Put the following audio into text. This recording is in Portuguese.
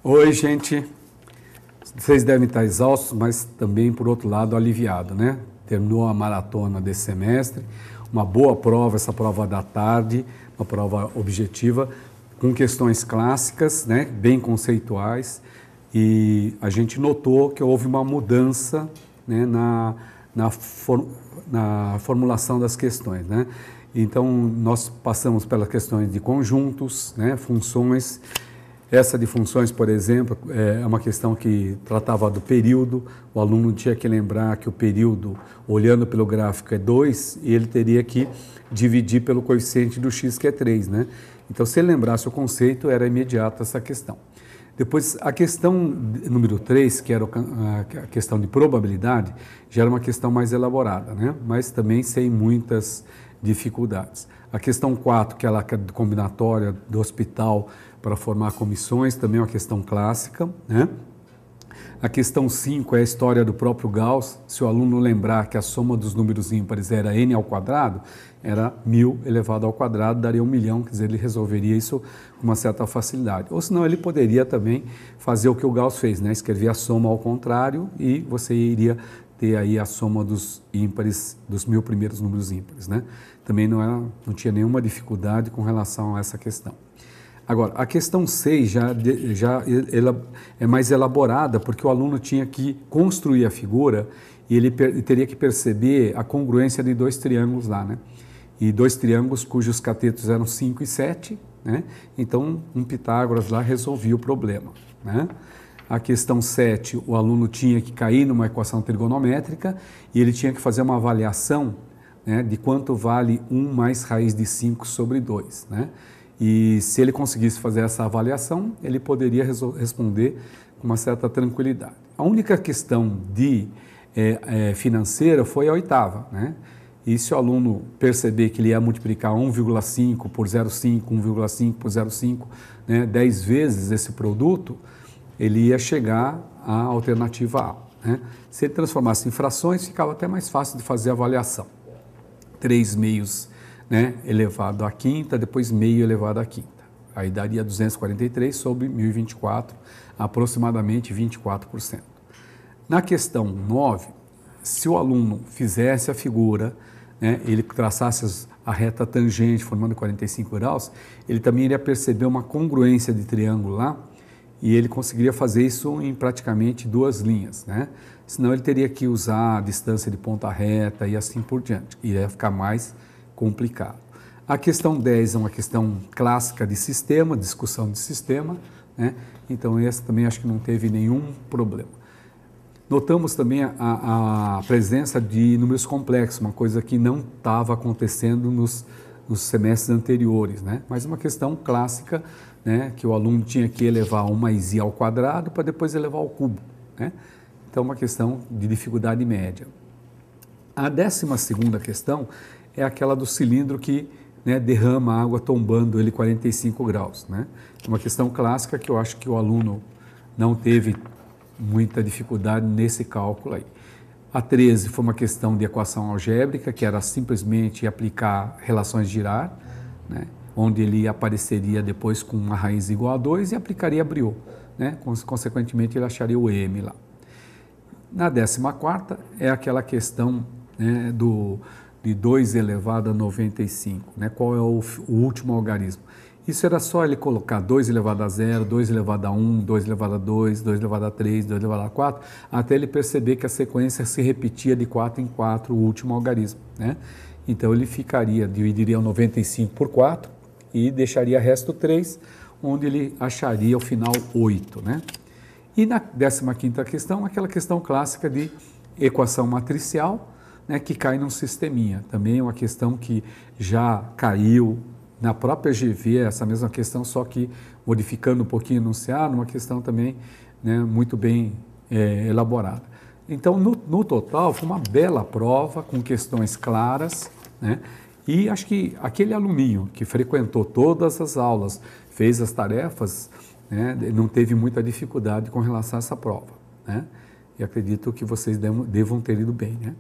Oi, gente. Vocês devem estar exaustos, mas também, por outro lado, aliviado, né? Terminou a maratona desse semestre, uma boa prova, essa prova da tarde, uma prova objetiva, com questões clássicas, né? Bem conceituais, e a gente notou que houve uma mudança, né? na formulação das questões, né? Então, nós passamos pelas questões de conjuntos, né? Funções. Essa de funções, por exemplo, é uma questão que tratava do período. O aluno tinha que lembrar que o período, olhando pelo gráfico, é 2 e ele teria que dividir pelo coeficiente do x, que é 3, né? Então, se ele lembrasse o conceito, era imediato essa questão. Depois, a questão número 3, que era a questão de probabilidade, já era uma questão mais elaborada, né? Mas também sem muitas dificuldades. A questão 4, que é a combinatória do hospital para formar comissões, também é uma questão clássica, né? A questão 5 é a história do próprio Gauss. Se o aluno lembrar que a soma dos números ímpares era n ao quadrado, era 1000 elevado ao quadrado, daria 1 milhão, quer dizer, ele resolveria isso com uma certa facilidade. Ou senão ele poderia também fazer o que o Gauss fez, né? Escrever a soma ao contrário e você iria ter aí a soma dos ímpares, dos 1000 primeiros números ímpares, né? Também não tinha nenhuma dificuldade com relação a essa questão. Agora, a questão 6 ela é mais elaborada, porque o aluno tinha que construir a figura e ele teria que perceber a congruência de 2 triângulos lá, né? E 2 triângulos cujos catetos eram 5 e 7, né? Então, um Pitágoras lá resolvia o problema, né? A questão 7, o aluno tinha que cair numa equação trigonométrica e ele tinha que fazer uma avaliação, né, de quanto vale 1 mais raiz de 5 sobre 2, né? E se ele conseguisse fazer essa avaliação, ele poderia responder com uma certa tranquilidade. A única questão financeira foi a 8ª, né? E se o aluno perceber que ele ia multiplicar 1,5 por 0,5, 1,5 por 0,5, né, 10 vezes esse produto, ele ia chegar à alternativa A, né? Se ele transformasse em frações, ficava até mais fácil de fazer a avaliação. 3 meios, né, elevado à quinta, depois meio elevado à quinta. Aí daria 243 sobre 1024, aproximadamente 24%. Na questão 9, se o aluno fizesse a figura, né, ele traçasse a reta tangente formando 45 graus, ele também iria perceber uma congruência de triângulo lá e ele conseguiria fazer isso em praticamente 2 linhas, né? Senão ele teria que usar a distância de ponta reta e assim por diante. Iria ficar mais complicado. A questão 10 é uma questão clássica de sistema, discussão de sistema, né? Então essa também acho que não teve nenhum problema. Notamos também a presença de números complexos, uma coisa que não estava acontecendo nos semestres anteriores, né? Mas uma questão clássica, né, que o aluno tinha que elevar 1 mais i ao quadrado para depois elevar ao cubo, né? Então uma questão de dificuldade média. A 12ª questão é aquela do cilindro que, né, derrama água tombando ele 45 graus, né? É uma questão clássica que eu acho que o aluno não teve muita dificuldade nesse cálculo aí. A 13 foi uma questão de equação algébrica, que era simplesmente aplicar relações de Girard, né, onde ele apareceria depois com uma raiz igual a 2 e aplicaria a Briot, né? Consequentemente, ele acharia o M lá. Na 14ª é aquela questão, né, de 2 elevado a 95, né? Qual é o último algarismo? Isso era só ele colocar 2 elevado a 0, 2 elevado a 1, 2 elevado a 2, 2 elevado a 3, 2 elevado a 4, até ele perceber que a sequência se repetia de 4 em 4, o último algarismo, né? Então ele dividiria o 95 por 4 e deixaria resto 3, onde ele acharia o final 8, né? E na 15ª questão, aquela questão clássica de equação matricial, né, que cai num sisteminha. Também é uma questão que já caiu na própria GV, essa mesma questão, só que modificando um pouquinho o enunciado, uma questão também, né, muito bem elaborada. Então, no total, foi uma bela prova, com questões claras, né? E acho que aquele aluninho que frequentou todas as aulas, fez as tarefas, né, não teve muita dificuldade com relação a essa prova, né? E acredito que vocês devam ter ido bem, né?